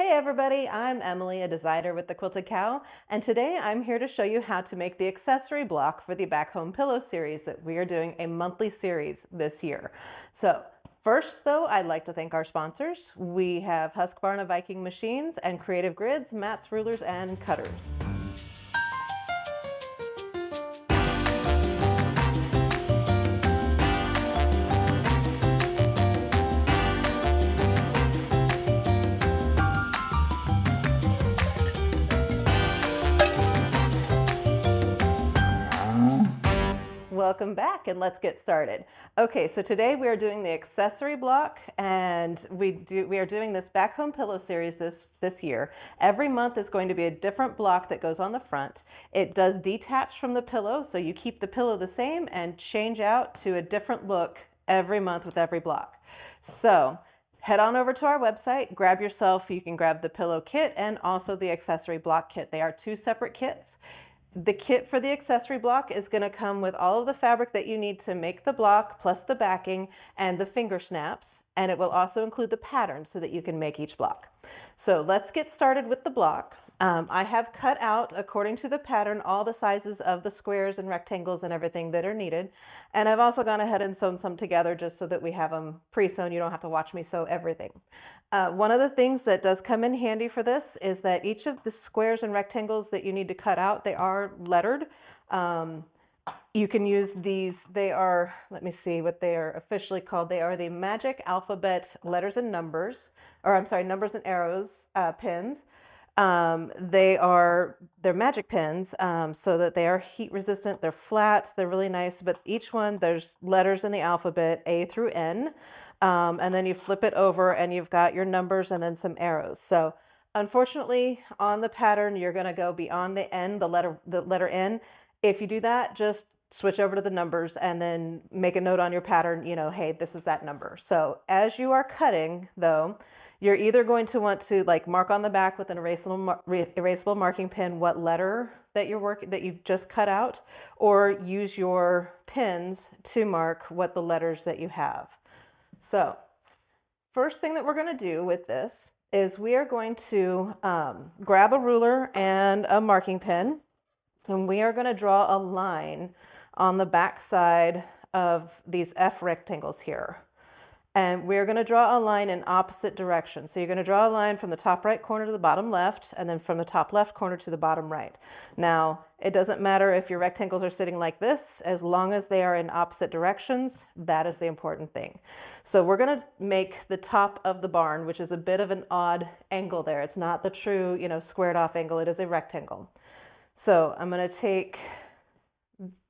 Hey everybody, I'm Emily, a designer with the Quilted Cow, and today I'm here to show you how to make the accessory block for the Back Home Pillow series that we are doing a monthly series this year. So first though, I'd like to thank our sponsors. We have Husqvarna Viking Machines and Creative Grids, mats, rulers, and cutters. Welcome back and let's get started. Okay, so today we are doing the accessory block and we are doing this Back Home Pillow series this year. Every month is going to be a different block that goes on the front. It does detach from the pillow, so you keep the pillow the same and change out to a different look every month with every block. So head on over to our website, grab yourself, you can grab the pillow kit and also the accessory block kit. They are two separate kits. The kit for the accessory block is going to come with all of the fabric that you need to make the block, plus the backing and the finger snaps, and it will also include the pattern so that you can make each block. So let's get started with the block. I have cut out, according to the pattern, all the sizes of the squares and rectangles and everything that are needed. And I've also gone ahead and sewn some together just so that we have them pre-sewn. You don't have to watch me sew everything. One of the things that does come in handy for this is that each of the squares and rectangles that you need to cut out, they are lettered. You can use these, they are, let me see what they are officially called. They are the Magic Alphabet Letters and Numbers, or I'm sorry, Numbers and Arrows pins. They're magic pins, so that they are heat resistant. They're flat, they're really nice, but each one, there's letters in the alphabet, A through N. And then you flip it over and you've got your numbers and then some arrows. So unfortunately on the pattern, you're going to go beyond the N, the letter N. If you do that, just switch over to the numbers and then make a note on your pattern, you know, hey, this is that number. So as you are cutting though, you're either going to want to like mark on the back with an erasable marking pen what letter that you just cut out, or use your pins to mark what the letters that you have. So first thing that we're going to do with this is we are going to grab a ruler and a marking pen, and we are going to draw a line on the back side of these F rectangles here. And we're going to draw a line in opposite directions. So you're going to draw a line from the top right corner to the bottom left, and then from the top left corner to the bottom right. Now, it doesn't matter if your rectangles are sitting like this, as long as they are in opposite directions, that is the important thing. So we're going to make the top of the barn, which is a bit of an odd angle there. It's not the true, you know, squared off angle. It is a rectangle. So I'm going to take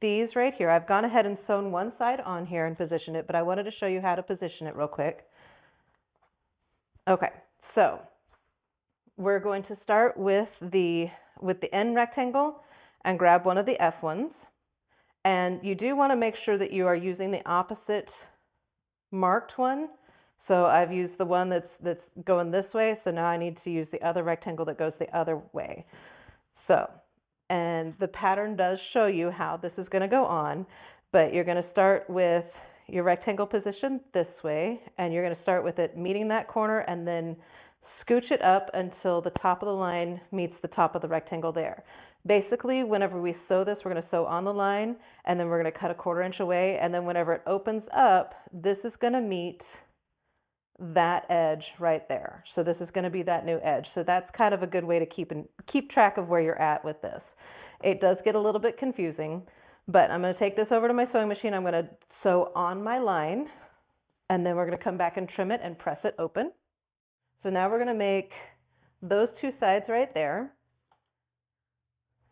these right here. I've gone ahead and sewn one side on here and positioned it, but I wanted to show you how to position it real quick. Okay, so we're going to start with the N rectangle and grab one of the F ones. And you do want to make sure that you are using the opposite marked one. So I've used the one that's going this way, so now I need to use the other rectangle that goes the other way. So, and the pattern does show you how this is going to go on, but you're going to start with your rectangle position this way, and you're going to start with it meeting that corner and then scooch it up until the top of the line meets the top of the rectangle there. Basically, whenever we sew this, we're going to sew on the line, and then we're going to cut a 1/4 inch away, and then whenever it opens up, this is going to meet that edge right there. So this is going to be that new edge. So that's kind of a good way to keep track of where you're at with this. It does get a little bit confusing, but I'm going to take this over to my sewing machine. I'm going to sew on my line, and then we're going to come back and trim it and press it open. So now we're going to make those two sides right there.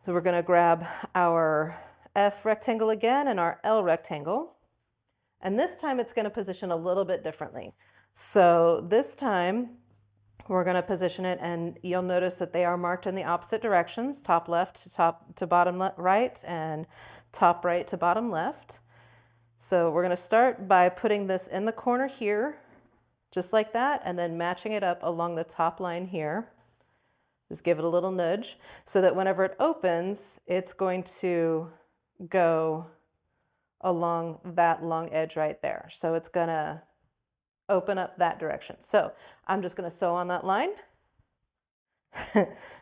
So we're going to grab our F rectangle again and our L rectangle. And this time it's going to position a little bit differently. So this time we're going to position it, and you'll notice that they are marked in the opposite directions, top left to bottom right, and top right to bottom left. So we're going to start by putting this in the corner here, just like that, and then matching it up along the top line here. Just give it a little nudge so that whenever it opens, it's going to go along that long edge right there. So it's going to open up that direction. So I'm just going to sew on that line,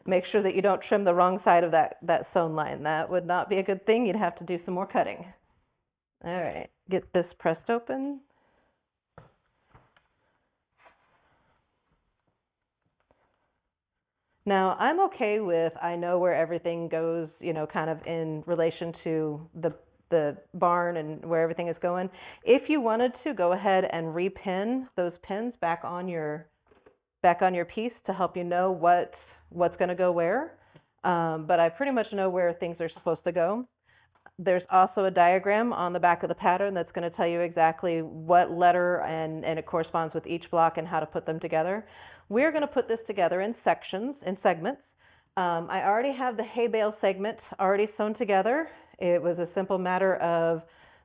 Make sure that you don't trim the wrong side of that sewn line. That would not be a good thing. You'd have to do some more cutting. All right, get this pressed open. Now, I'm okay with, I know where everything goes, you know, kind of in relation to the barn and where everything is going. If you wanted to, go ahead and repin those pins back on your piece to help you know what's going to go where. But I pretty much know where things are supposed to go. There's also a diagram on the back of the pattern that's going to tell you exactly what letter and it corresponds with each block and how to put them together. We're going to put this together in sections, in segments. I already have the hay bale segment already sewn together. It was a simple matter of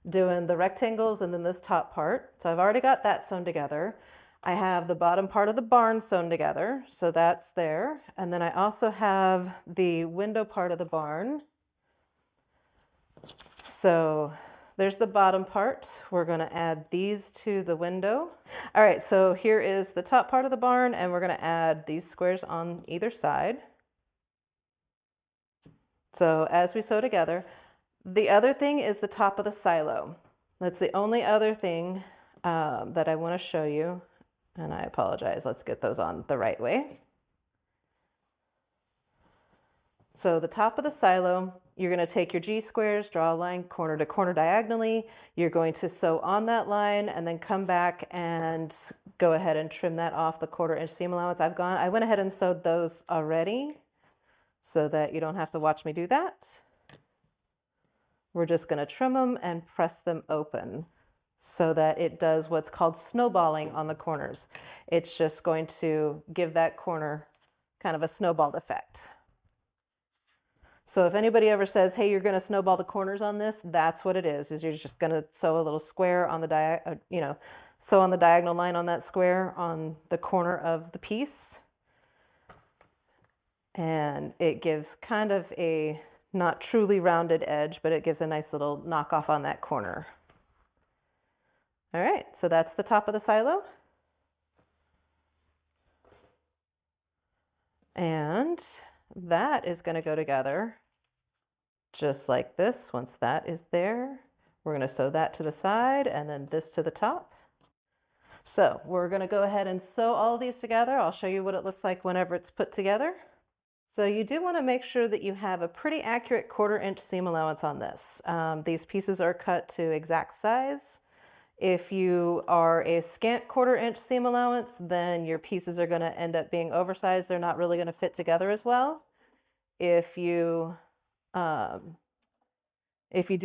doing the rectangles and then this top part. So I've already got that sewn together. I have the bottom part of the barn sewn together, so that's there. And then I also have the window part of the barn. So there's the bottom part. We're going to add these to the window. All right, so here is the top part of the barn, and we're going to add these squares on either side. So as we sew together, the other thing is the top of the silo. That's the only other thing that I want to show you. And I apologize. Let's get those on the right way. So the top of the silo, you're going to take your G squares, draw a line corner to corner diagonally. You're going to sew on that line and then come back and go ahead and trim that off the 1/4 inch seam allowance. I went ahead and sewed those already so that you don't have to watch me do that. We're just going to trim them and press them open so that it does what's called snowballing on the corners. It's just going to give that corner kind of a snowballed effect. So if anybody ever says, hey, you're going to snowball the corners on this, that's what it is you're just going to sew a little square on the sew on the diagonal line on that square on the corner of the piece. And it gives kind of a not truly rounded edge, but it gives a nice little knockoff on that corner. All right, so that's the top of the silo. And that is going to go together just like this. Once that is there, we're going to sew that to the side and then this to the top. So we're going to go ahead and sew all of these together. I'll show you what it looks like whenever it's put together. So you do want to make sure that you have a pretty accurate 1/4 inch seam allowance on this. These pieces are cut to exact size. If you are a scant 1/4 inch seam allowance, then your pieces are going to end up being oversized. They're not really going to fit together as well. If you do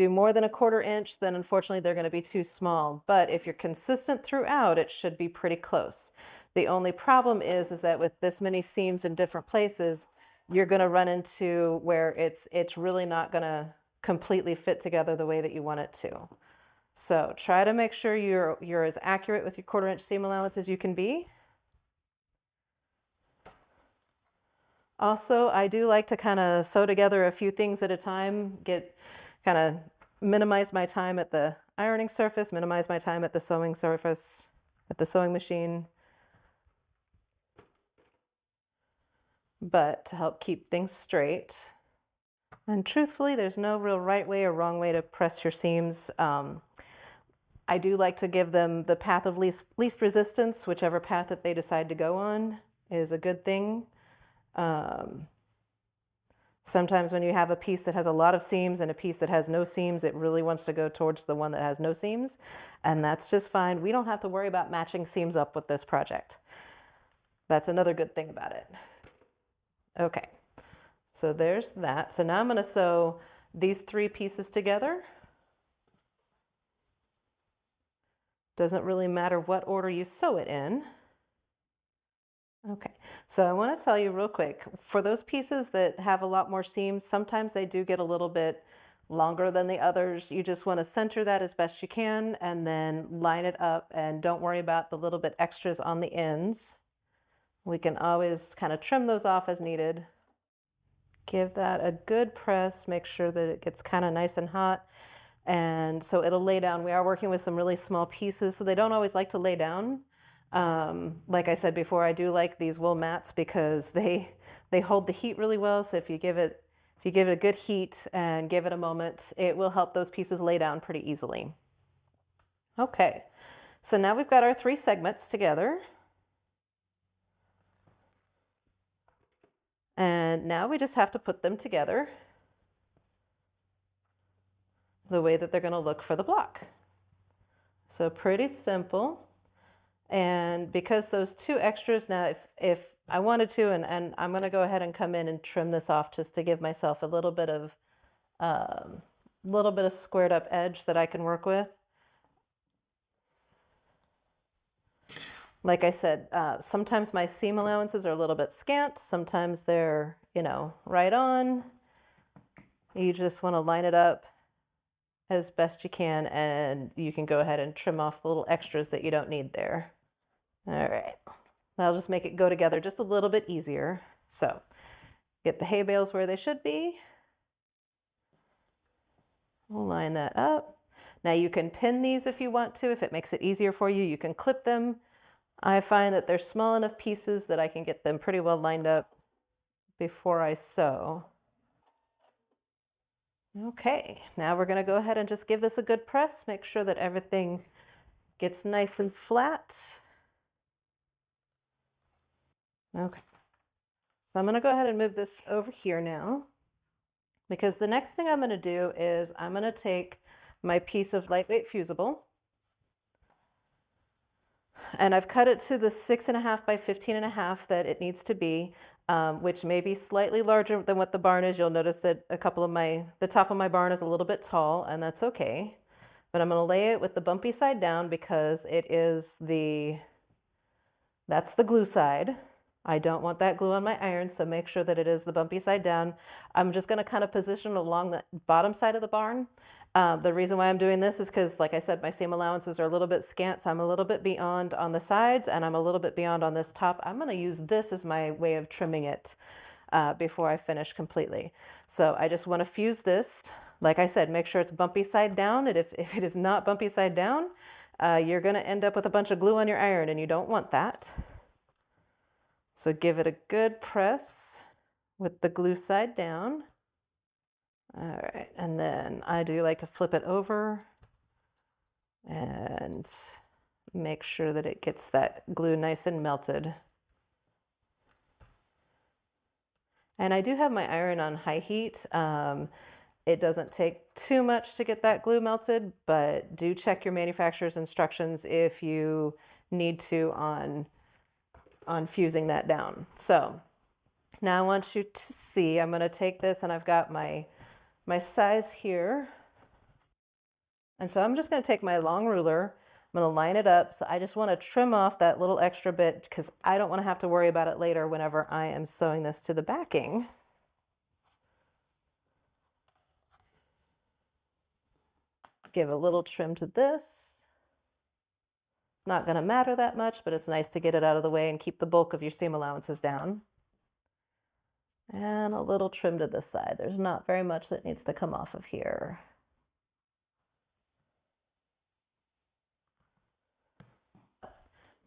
more than a 1/4 inch, then unfortunately they're going to be too small. But if you're consistent throughout, it should be pretty close. The only problem is that with this many seams in different places, you're going to run into where it's really not going to completely fit together the way that you want it to. So try to make sure you're as accurate with your 1/4 inch seam allowance as you can be. Also, I do like to kind of sew together a few things at a time, minimize my time at the ironing surface, minimize my time at the sewing surface, at the sewing machine. But to help keep things straight. And truthfully, there's no real right way or wrong way to press your seams. I do like to give them the path of least resistance. Whichever path that they decide to go on is a good thing. Sometimes when you have a piece that has a lot of seams and a piece that has no seams, it really wants to go towards the one that has no seams, and that's just fine. We don't have to worry about matching seams up with this project. That's another good thing about it. Okay, so there's that. So now I'm going to sew these 3 pieces together. Doesn't really matter what order you sew it in. Okay, so I want to tell you real quick, for those pieces that have a lot more seams, sometimes they do get a little bit longer than the others. You just want to center that as best you can and then line it up, and don't worry about the little bit extras on the ends. We can always kind of trim those off as needed. Give that a good press, make sure that it gets kind of nice and hot. And so it'll lay down. We are working with some really small pieces, so they don't always like to lay down. Like I said before, I do like these wool mats because they hold the heat really well. So if you give it a good heat and give it a moment, it will help those pieces lay down pretty easily. Okay, so now we've got our 3 segments together. And now we just have to put them together the way that they're going to look for the block. So pretty simple. And because those 2 extras, now if I wanted to, and I'm going to go ahead and come in and trim this off just to give myself a little bit of squared up edge that I can work with. Like I said, sometimes my seam allowances are a little bit scant. Sometimes they're, right on. You just want to line it up as best you can, and you can go ahead and trim off the little extras that you don't need there. All right, that'll just make it go together just a little bit easier. So get the hay bales where they should be. We'll line that up. Now you can pin these if you want to. If it makes it easier for you, you can clip them. I find that they're small enough pieces that I can get them pretty well lined up before I sew. Okay, now we're going to go ahead and just give this a good press. Make sure that everything gets nice and flat. Okay, so I'm going to go ahead and move this over here now, because the next thing I'm going to do is I'm going to take my piece of lightweight fusible, and I've cut it to the 6.5 by 15.5 that it needs to be, which may be slightly larger than what the barn is. You'll notice that the top of my barn is a little bit tall, and that's okay. But I'm going to lay it with the bumpy side down because that's the glue side. I don't want that glue on my iron, so make sure that it is the bumpy side down. I'm just going to kind of position it along the bottom side of the barn. The reason why I'm doing this is because, like I said, my seam allowances are a little bit scant, so I'm a little bit beyond on the sides, and I'm a little bit beyond on this top. I'm going to use this as my way of trimming it before I finish completely. So I just want to fuse this. Like I said, make sure it's bumpy side down, and if it is not bumpy side down, you're going to end up with a bunch of glue on your iron, and you don't want that. So give it a good press with the glue side down. All right, and then I do like to flip it over and make sure that it gets that glue nice and melted. And I do have my iron on high heat. It doesn't take too much to get that glue melted, but do check your manufacturer's instructions if you need to on fusing that down. So now I want you to see, I'm going to take this, and I've got my size here. And so I'm just going to take my long ruler. I'm going to line it up. So I just want to trim off that little extra bit because I don't want to have to worry about it later whenever I am sewing this to the backing. Give a little trim to this. Not going to matter that much, but it's nice to get it out of the way and keep the bulk of your seam allowances down. And a little trim to this side. There's not very much that needs to come off of here.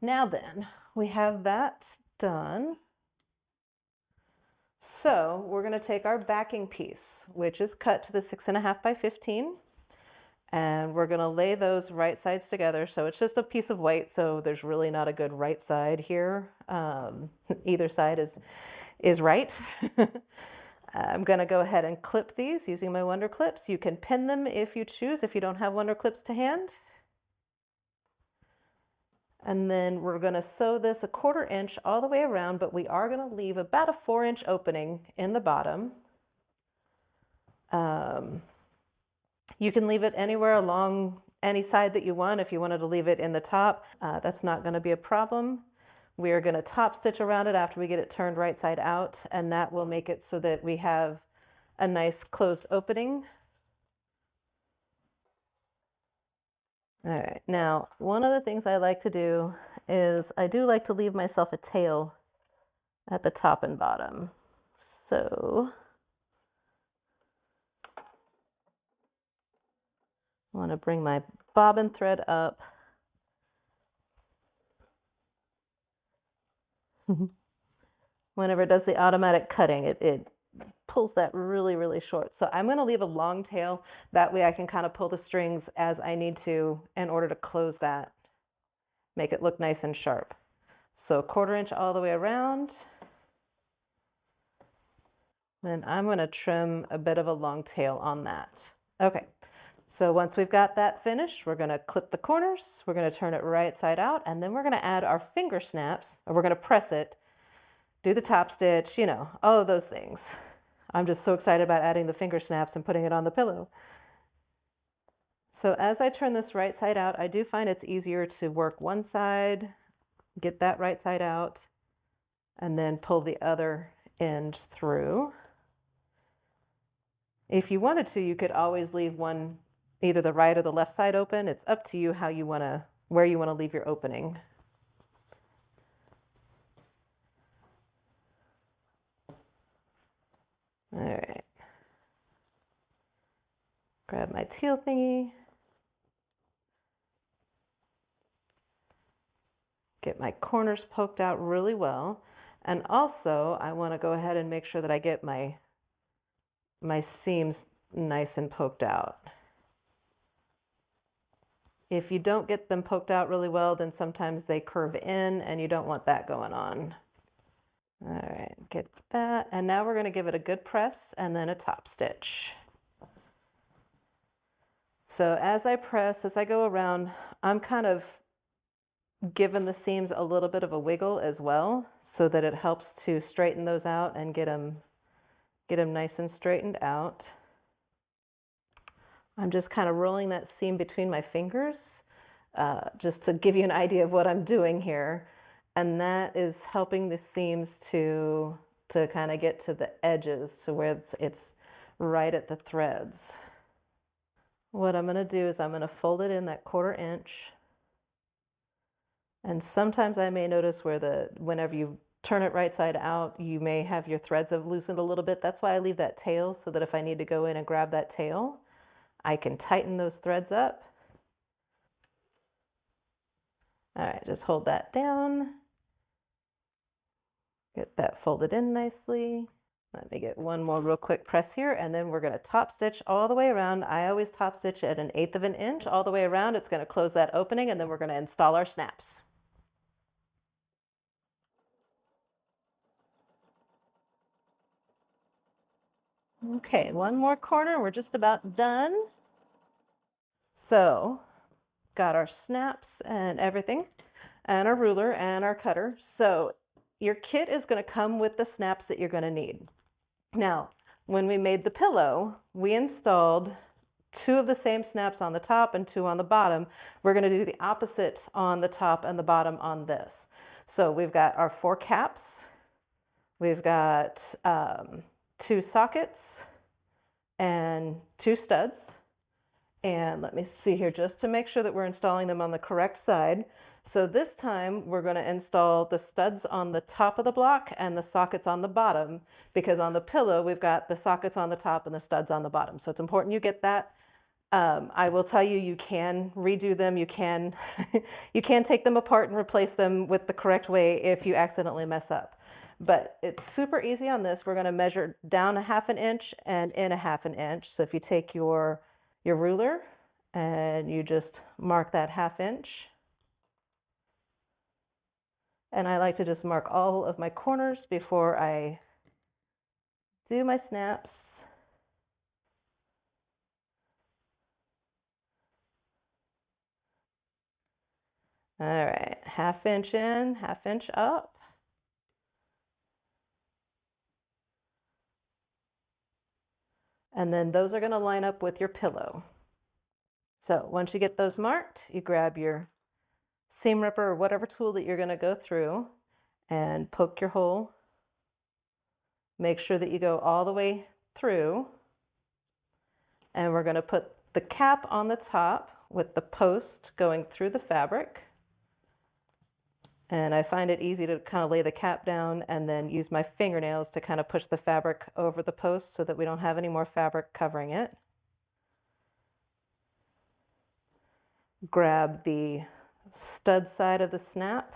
Now then, we have that done. So we're going to take our backing piece, which is cut to the 6.5 by 15. And we're going to lay those right sides together. So it's just a piece of white, so there's really not a good right side here. Either side is right. I'm going to go ahead and clip these using my Wonder Clips. You can pin them if you choose, if you don't have Wonder Clips to hand. And then we're going to sew this 1/4 inch all the way around, but we are going to leave about a 4-inch opening in the bottom. You can leave it anywhere along any side that you want. If you wanted to leave it in the top, that's not going to be a problem. We are going to top stitch around it after we get it turned right side out, and that will make it so that we have a nice closed opening. All right, now one of the things I like to do is I do like to leave myself a tail at the top and bottom. So I want to bring my bobbin thread up Whenever it does the automatic cutting, it pulls that really, really short. So I'm going to leave a long tail. That way I can kind of pull the strings as I need to in order to close that, make it look nice and sharp. So 1/4 inch all the way around. And I'm going to trim a bit of a long tail on that. Okay, so once we've got that finished, we're going to clip the corners, we're going to turn it right side out, and then we're going to add our finger snaps, or we're going to press it, do the top stitch, you know, all of those things. I'm just so excited about adding the finger snaps and putting it on the pillow. So as I turn this right side out, I do find it's easier to work one side, get that right side out, and then pull the other end through. If you wanted to, you could always leave one, either the right or the left side open. It's up to you how you want to, where you want to leave your opening. All right. Grab my teal thingy. Get my corners poked out really well. And also, I want to go ahead and make sure that I get my seams nice and poked out. If you don't get them poked out really well, then sometimes they curve in and you don't want that going on. All right, get that. And now we're going to give it a good press and then a top stitch. So as I press, as I go around, I'm kind of giving the seams a little bit of a wiggle as well, so that it helps to straighten those out and get them nice and straightened out. I'm just kind of rolling that seam between my fingers, just to give you an idea of what I'm doing here. And that is helping the seams to kind of get to the edges, to where it's right at the threads. What I'm going to do is I'm going to fold it in that 1/4 inch. And sometimes I may notice where whenever you turn it right side out, you may have your threads have loosened a little bit. That's why I leave that tail, so that if I need to go in and grab that tail, I can tighten those threads up. All right, just hold that down. Get that folded in nicely. Let me get one more real quick press here, and then we're going to top stitch all the way around. I always top stitch at 1/8 of an inch all the way around. It's going to close that opening, and then we're going to install our snaps. Okay, one more corner. We're just about done. So, got our snaps and everything, and our ruler and our cutter. So your kit is going to come with the snaps that you're going to need. Now, when we made the pillow, we installed 2 of the same snaps on the top and 2 on the bottom. We're going to do the opposite on the top and the bottom on this. So we've got our 4 caps, we've got 2 sockets and 2 studs. And let me see here, just to make sure that we're installing them on the correct side. So this time we're going to install the studs on the top of the block and the sockets on the bottom, because on the pillow we've got the sockets on the top and the studs on the bottom. So it's important you get that. I will tell you, you can redo them. You can you can take them apart and replace them with the correct way if you accidentally mess up. But it's super easy on this. We're going to measure down 1/2 inch and in 1/2 inch. So if you take your ruler and you just mark that 1/2 inch. And I like to just mark all of my corners before I do my snaps. All right, 1/2 inch in, 1/2 inch up. And then those are going to line up with your pillow. So once you get those marked, you grab your seam ripper or whatever tool that you're going to go through and poke your hole. Make sure that you go all the way through. And we're going to put the cap on the top with the post going through the fabric. And I find it easy to kind of lay the cap down and then use my fingernails to kind of push the fabric over the post so that we don't have any more fabric covering it. Grab the stud side of the snap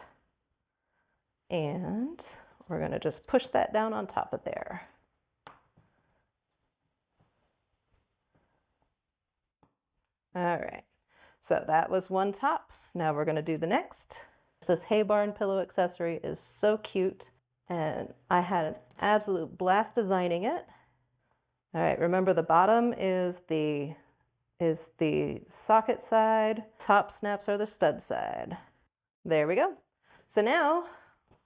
And we're going to just push that down on top of there. All right, so that was one top. Now we're going to do the next. This hay barn pillow accessory is so cute, and I had an absolute blast designing it. All right, remember the bottom is the socket side, top snaps are the stud side. There we go. So now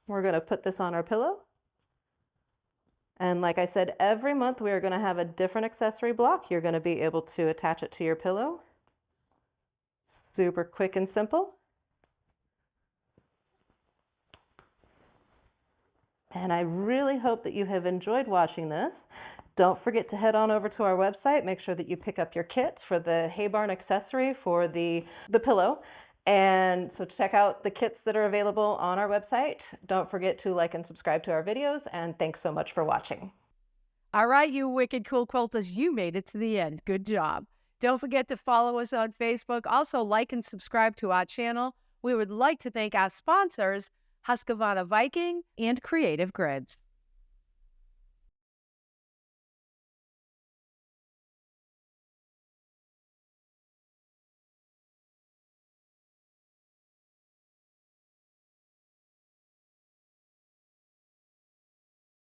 we're going to put this on our pillow. And like I said, every month we are going to have a different accessory block. You're going to be able to attach it to your pillow. Super quick and simple. And I really hope that you have enjoyed watching this. Don't forget to head on over to our website. Make sure that you pick up your kit for the hay barn accessory for the pillow. And so check out the kits that are available on our website. Don't forget to like and subscribe to our videos, and thanks so much for watching. All right, you wicked cool quilters, you made it to the end. Good job. Don't forget to follow us on Facebook. Also, like and subscribe to our channel. We would like to thank our sponsors, Husqvarna Viking and Creative Grids.